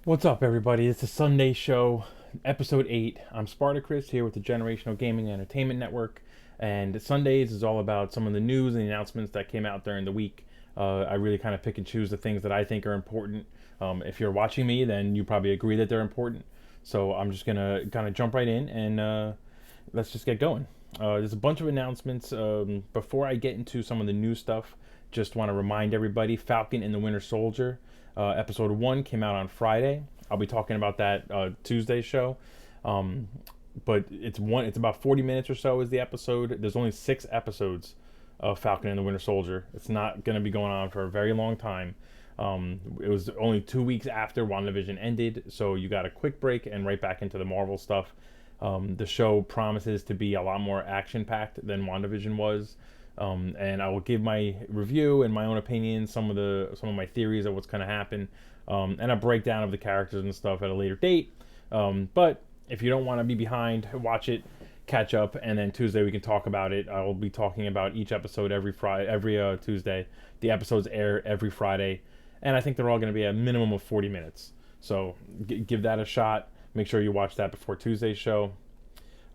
What's up, everybody? It's the Sunday show, episode 8. I'm Spartacris here with the Generational Gaming and Entertainment Network. And Sundays is all about some of the news and the announcements that came out during the week. I really kind of pick and choose the things that I think are important. If you're watching me, then you probably agree that they're important. So I'm just going to kind of jump right in and let's just get going. There's a bunch of announcements. Before I get into some of the new stuff, just want to remind everybody, Falcon and the Winter Soldier, episode 1 came out on Friday. I'll be talking about that Tuesday show. But it's about 40 minutes or so is the episode. There's only 6 episodes of Falcon and the Winter Soldier. It's not going to be going on for a very long time. It was only 2 weeks after WandaVision ended, so you got a quick break and right back into the Marvel stuff. The show promises to be a lot more action-packed than WandaVision was. And I will give my review and my own opinion, some of my theories of what's going to happen, and a breakdown of the characters and stuff at a later date. But if you don't want to be behind, watch it, catch up, and then Tuesday we can talk about it. I will be talking about each episode every Tuesday. The episodes air every Friday, and I think they're all going to be a minimum of 40 minutes. So give that a shot. Make sure you watch that before Tuesday's show.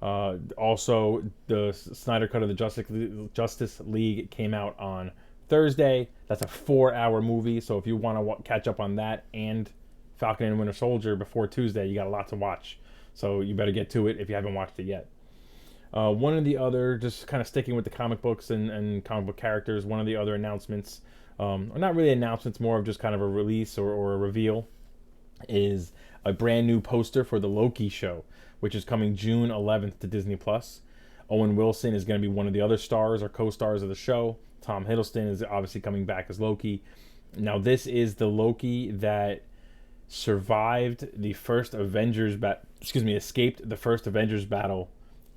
Also, the Snyder Cut of the Justice League came out on Thursday. That's a 4-hour movie, so if you want to catch up on that and Falcon and Winter Soldier before Tuesday, you got a lot to watch. So you better get to it if you haven't watched it yet. One of the other, just kind of sticking with the comic books and comic book characters, one of the other announcements, or not really announcements, more of just kind of a release or a reveal, is a brand new poster for the Loki show, which is coming June 11th to Disney+. Owen Wilson is going to be one of the other stars or co-stars of the show. Tom Hiddleston is obviously coming back as Loki. Now, this is the Loki that survived the first escaped the first Avengers battle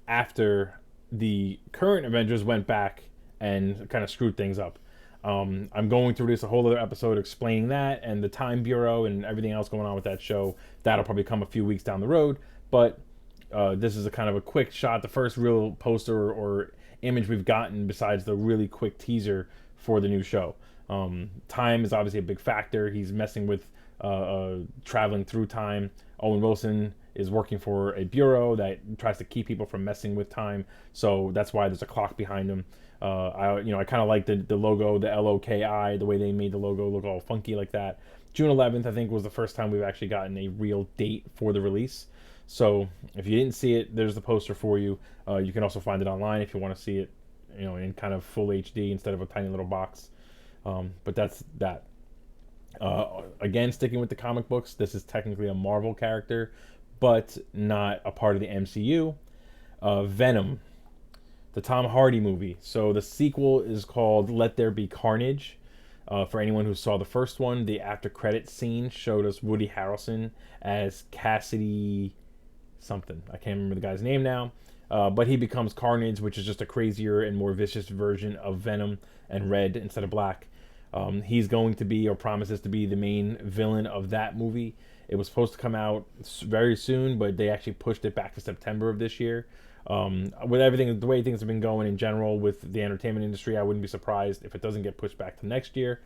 after the current Avengers went back and kind of screwed things up. I'm going to release a whole other episode explaining that and the Time Bureau and everything else going on with that show. That'll probably come a few weeks down the road, but this is a kind of a quick shot, the first real poster or image we've gotten besides the really quick teaser for the new show. Time is obviously a big factor. He's messing with traveling through time. Owen Wilson is working for a bureau that tries to keep people from messing with time, so that's why there's a clock behind him. I kind of like the logo, the LOKI, the way they made the logo look all funky like that. June 11th, I think, was the first time we've actually gotten a real date for the release. So if you didn't see it, there's the poster for you. You can also find it online if you want to see it, in kind of full HD instead of a tiny little box. But that's that. Again, sticking with the comic books, this is technically a Marvel character, but not a part of the MCU. Venom, the Tom Hardy movie. So the sequel is called Let There Be Carnage. For anyone who saw the first one, the after credits scene showed us Woody Harrelson as Cassidy something. I can't remember the guy's name now. But he becomes Carnage, which is just a crazier and more vicious version of Venom and red instead of black. He's going to be, or promises to be, the main villain of that movie. It was supposed to come out very soon, but they actually pushed it back to September of this year. With everything, the way things have been going in general with the entertainment industry, I wouldn't be surprised if it doesn't get pushed back to next year.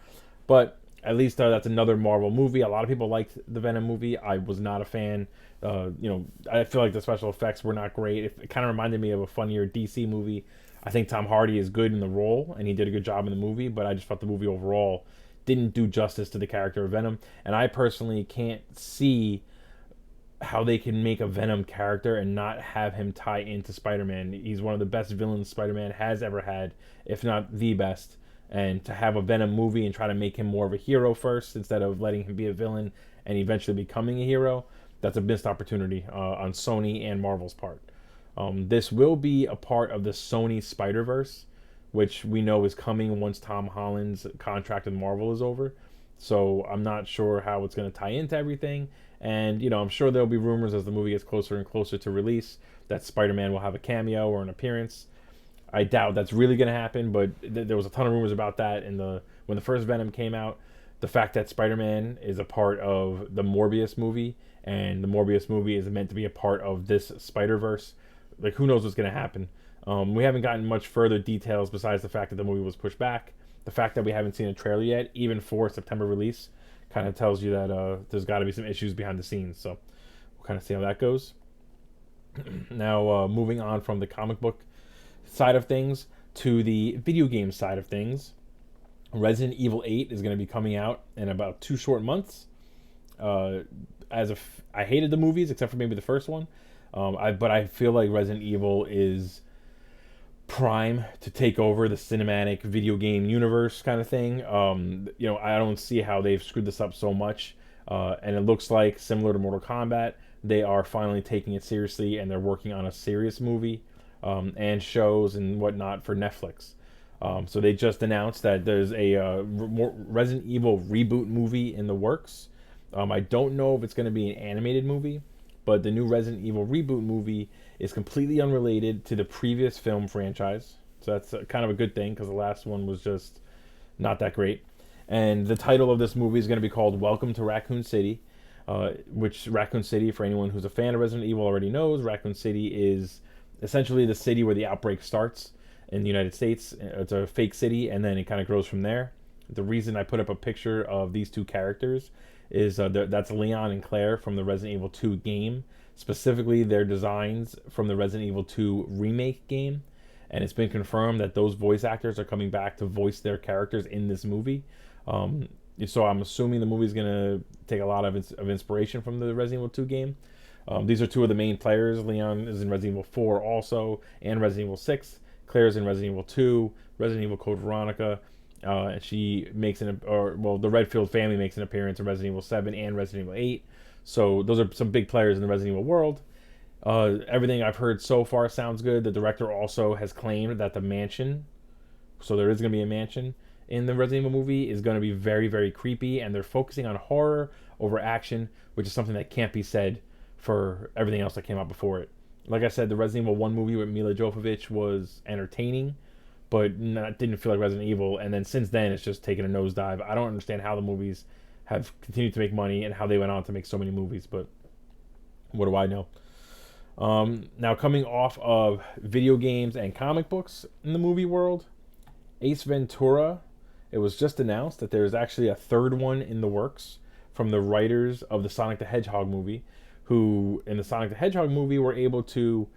But at least that's another Marvel movie. A lot of people liked the Venom movie. I was not a fan. I feel like the special effects were not great. It kind of reminded me of a funnier DC movie. I think Tom Hardy is good in the role, and he did a good job in the movie, but I just thought the movie overall didn't do justice to the character of Venom. And I personally can't see how they can make a Venom character and not have him tie into Spider-Man. He's one of the best villains Spider-Man has ever had, if not the best. And to have a Venom movie and try to make him more of a hero first instead of letting him be a villain and eventually becoming a hero, that's a missed opportunity on Sony and Marvel's part. This will be a part of the Sony Spider-Verse, which we know is coming once Tom Holland's contract with Marvel is over. So I'm not sure how it's going to tie into everything. And, I'm sure there'll be rumors as the movie gets closer and closer to release that Spider-Man will have a cameo or an appearance. I doubt that's really going to happen, but there was a ton of rumors about that when the first Venom came out. The fact that Spider-Man is a part of the Morbius movie, and the Morbius movie is meant to be a part of this Spider-Verse. Like, who knows what's going to happen? We haven't gotten much further details besides the fact that the movie was pushed back. The fact that we haven't seen a trailer yet, even for September release, kind of tells you that there's got to be some issues behind the scenes. So we'll kind of see how that goes. Now, moving on from the comic book side of things to the video game side of things, Resident Evil 8 is going to be coming out in about 2 short months. I hated the movies except for maybe the first one, but I feel like Resident Evil is prime to take over the cinematic video game universe kind of thing. I don't see how they've screwed this up so much, and it looks like, similar to Mortal Kombat, they are finally taking it seriously, and they're working on a serious movie and shows and whatnot for Netflix. So they just announced that there's a Resident Evil reboot movie in the works. I don't know if it's going to be an animated movie, but the new Resident Evil reboot movie is completely unrelated to the previous film franchise. So that's kind of a good thing, because the last one was just not that great. And the title of this movie is going to be called Welcome to Raccoon City, which Raccoon City, for anyone who's a fan of Resident Evil already knows, Raccoon City is essentially the city where the outbreak starts in the United States. It's a fake city, and then it kind of grows from there. The reason I put up a picture of these two characters is that's Leon and Claire from the Resident Evil 2 game, specifically their designs from the Resident Evil 2 remake game, and it's been confirmed that those voice actors are coming back to voice their characters in this movie. So I'm assuming the movie's going to take a lot of inspiration from the Resident Evil 2 game. These are two of the main players. Leon is in Resident Evil 4 also, and Resident Evil 6. Claire's in Resident Evil 2, Resident Evil Code Veronica, and she makes the Redfield family makes an appearance in Resident Evil 7 and Resident Evil 8. So those are some big players in the Resident Evil world. Everything I've heard so far sounds good. The director also has claimed that the mansion, so there is going to be a mansion in the Resident Evil movie, is going to be very, very creepy, and they're focusing on horror over action, which is something that can't be said for everything else that came out before it. Like I said, the Resident Evil 1 movie with Mila Jovovich was entertaining, but didn't feel like Resident Evil. And then since then, it's just taken a nosedive. I don't understand how the movies have continued to make money and how they went on to make so many movies, but what do I know? Now, coming off of video games and comic books in the movie world, Ace Ventura, it was just announced that there's actually a third one in the works from the writers of the Sonic the Hedgehog movie, who in the Sonic the Hedgehog movie were able to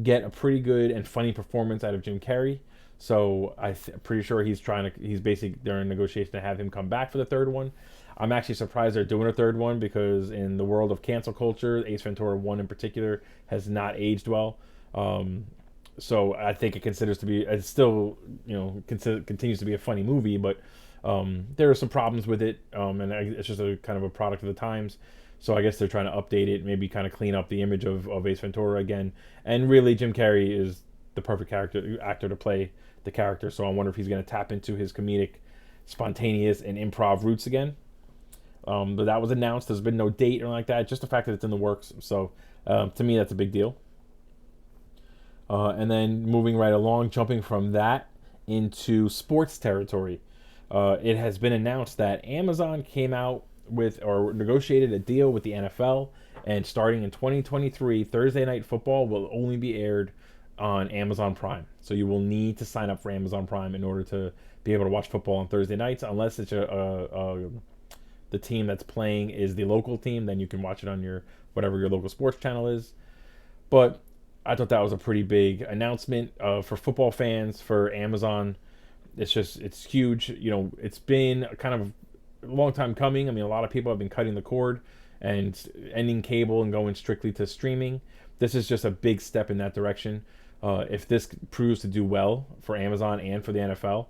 get a pretty good and funny performance out of Jim Carrey. So I'm pretty sure he's basically, they're in negotiation to have him come back for the third one. I'm actually surprised they're doing a third one, because in the world of cancel culture, Ace Ventura 1 in particular has not aged well. So I think it still continues to be a funny movie, but there are some problems with it, and it's just a kind of a product of the times. So I guess they're trying to update it, maybe kind of clean up the image of Ace Ventura again. And really, Jim Carrey is the perfect actor to play the character. So I wonder if he's going to tap into his comedic, spontaneous, and improv roots again. But that was announced. There's been no date or anything like that. Just the fact that it's in the works. So to me, that's a big deal. And then moving right along, jumping from that into sports territory. It has been announced that Amazon came out with or negotiated a deal with the NFL, and starting in 2023, Thursday Night Football will only be aired on Amazon Prime. So you will need to sign up for Amazon Prime in order to be able to watch football on Thursday nights, unless it's the team that's playing is the local team. Then you can watch it on whatever your local sports channel is. But I thought that was a pretty big announcement for football fans, for Amazon. It's huge. It's been kind of a long time coming. I mean, a lot of people have been cutting the cord and ending cable and going strictly to streaming. This is just a big step in that direction. If this proves to do well for Amazon and for the NFL,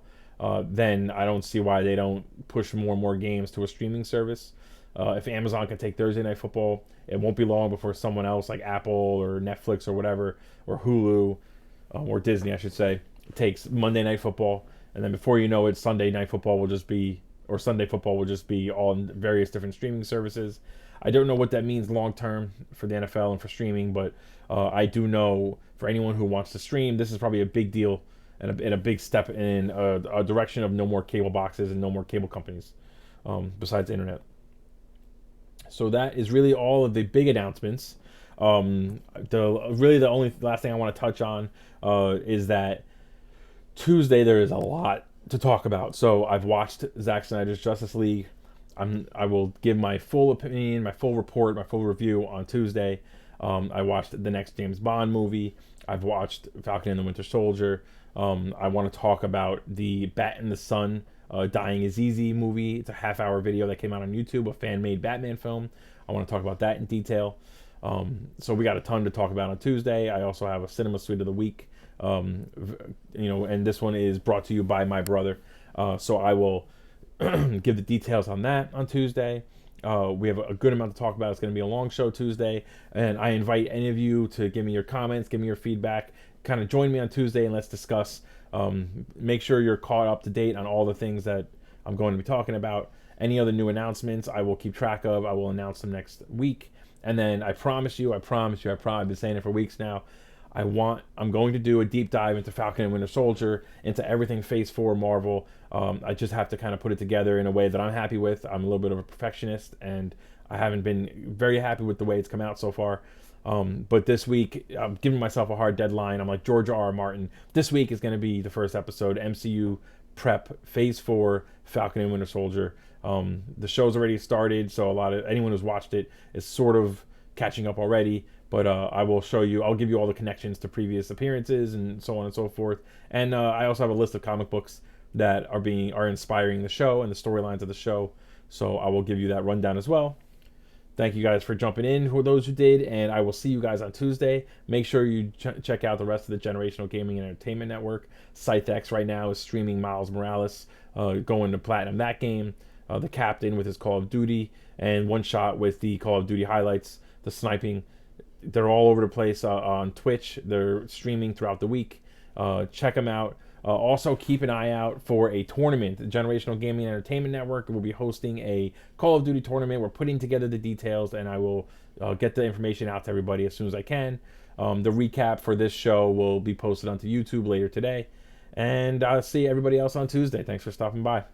then I don't see why they don't push more and more games to a streaming service. If Amazon can take Thursday Night Football, it won't be long before someone else like Apple or Netflix or whatever, or Hulu, or Disney, I should say, takes Monday Night Football. And then before you know it, Sunday Football will just be all in various different streaming services. I don't know what that means long term for the NFL and for streaming, but I do know for anyone who wants to stream, this is probably a big deal and a big step in a direction of no more cable boxes and no more cable companies besides the internet. So that is really all of the big announcements. The only last thing I want to touch on is that Tuesday there is a lot to talk about. So I've watched Zack Snyder's Justice League. I will give my full opinion, my full report, my full review on Tuesday. I watched the next James Bond movie. I've watched Falcon and the Winter Soldier. I want to talk about the Bat in the Sun, Dying is Easy movie. It's a half-hour video that came out on YouTube, a fan-made Batman film. I want to talk about that in detail. So we got a ton to talk about on Tuesday. I also have a Cinema Suite of the Week, and this one is brought to you by my brother. So I will give the details on that on Tuesday. We have a good amount to talk about. It's going to be a long show Tuesday, and I invite any of you to give me your comments, give me your feedback, kind of join me on Tuesday and let's discuss. Make sure you're caught up to date on all the things that I'm going to be talking about. Any other new announcements I will keep track of. I will announce them next week. And then I've been saying it for weeks now, I'm going to do a deep dive into Falcon and Winter Soldier, into everything Phase 4 Marvel. I just have to kind of put it together in a way that I'm happy with. I'm a little bit of a perfectionist, and I haven't been very happy with the way it's come out so far. But this week, I'm giving myself a hard deadline. I'm like George R.R. Martin. This week is going to be the first episode, MCU Prep, Phase 4, Falcon and Winter Soldier. The show's already started, so anyone who's watched it is sort of catching up already. But I'll give you all the connections to previous appearances and so on and so forth. And I also have a list of comic books that are inspiring the show and the storylines of the show. So I will give you that rundown as well. Thank you guys for jumping in, for those who did, and I will see you guys on Tuesday. Make sure you check out the rest of the Generational Gaming and Entertainment Network. ScytheX right now is streaming Miles Morales, going to platinum that game. TheCaptain with his Call of Duty, and One Shot with the Call of Duty highlights, the sniping. They're all over the place on Twitch. They're streaming throughout the week. Check them out. Also, keep an eye out for a tournament. The Generational Gaming and Entertainment Network will be hosting a Call of Duty tournament. We're putting together the details, and I will get the information out to everybody as soon as I can. The recap for this show will be posted onto YouTube later today. And I'll see everybody else on Tuesday. Thanks for stopping by.